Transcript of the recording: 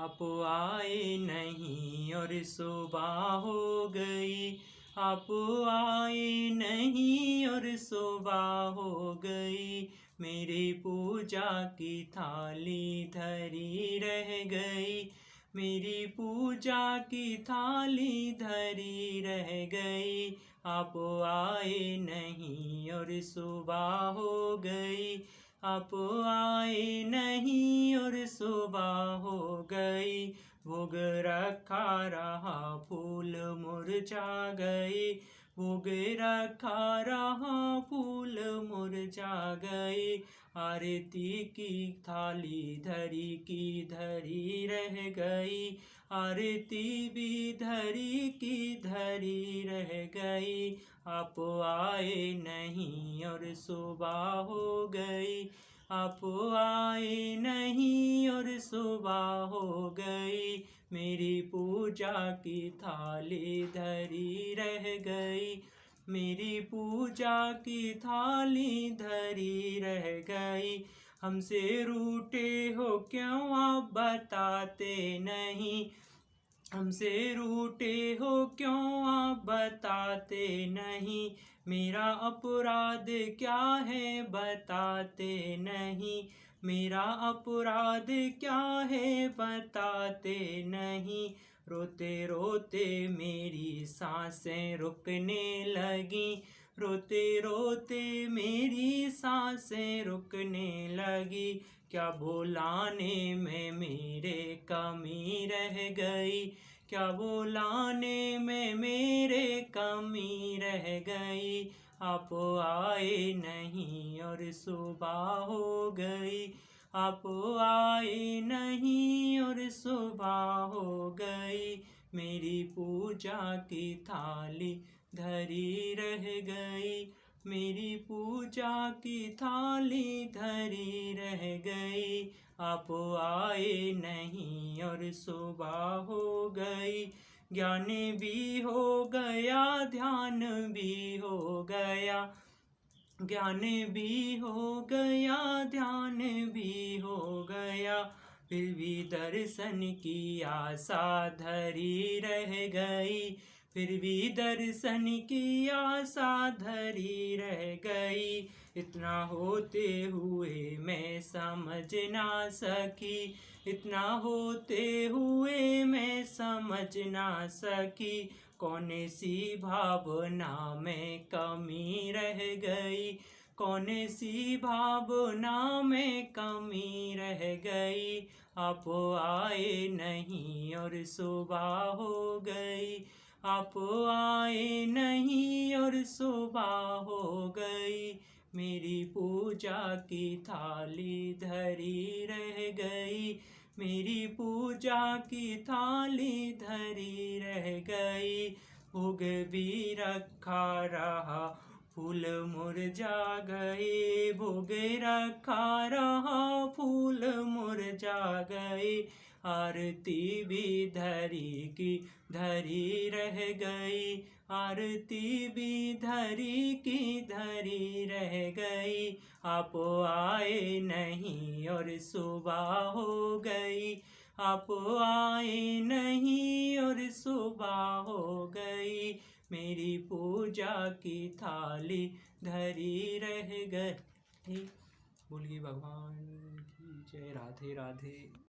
आप आए नहीं और सुबह हो गई। आप आए नहीं और सुबह हो गई। मेरी पूजा की थाली धरी रह गई। मेरी पूजा की थाली धरी रह गई। आप आए नहीं और सुबह हो गई। आप आए नहीं और सुबह हो गई। भोग रखा रहा फूल मुरझा गए। भोग रखा रहा फूल मुरझा गए। आरती की थाली धरी की धरी रह गई। आरती भी धरी की धरी रह गई। आप आए नहीं और सुबह हो गई। आप आए नहीं और सुबह हो गई। मेरी पूजा की थाली धरी रह गई। मेरी पूजा की थाली धरी रह गई। हमसे रूठे हो क्यों आप बताते नहीं। हमसे रूठे हो क्यों आप बताते नहीं। मेरा अपराध क्या है बताते नहीं। मेरा अपराध क्या है बताते नहीं। रोते रोते मेरी सांसें रुकने लगी। रोते रोते मेरी सांसें रुकने लगी। क्या बुलाने में मेरे कमी रह गई। क्या बुलाने में मेरे कमी रह गई। आप आए नहीं और सुबह हो गई। आप आए नहीं और सुबह हो गई। मेरी पूजा की थाली धरी रह गई। मेरी पूजा की थाली धरी रह गई। आप आए नहीं और सुबह हो गई। ज्ञान भी हो गया ध्यान भी हो गया। ज्ञान भी हो गया ध्यान भी हो गया। फिर भी दर्शन की आशा धरी रह गई। फिर भी दर्शन की आशा धरी रह गई। इतना होते हुए मैं समझ ना सकी। इतना होते हुए मैं समझ ना सकी। कौन सी भावना में कमी रह गई। कौन सी भावना में कमी रह गई। आप आए नहीं और सुबह हो गई। आप आए नहीं और सुबह हो गई। मेरी पूजा की थाली धरी रह गई। मेरी पूजा की थाली धरी रह गई। भोग भी रखा रहा फूल मुरझा गए। भोग रखा रहा फूल मुरझा गए। आरती भी धरी की धरी रह गई। आरती भी धरी की धरी रह गई। आप आए नहीं और सुबह हो गई। आप आए नहीं और सुबह हो गई। मेरी पूजा की थाली धरी रह गई। बोलिए भगवान की जय। राधे राधे।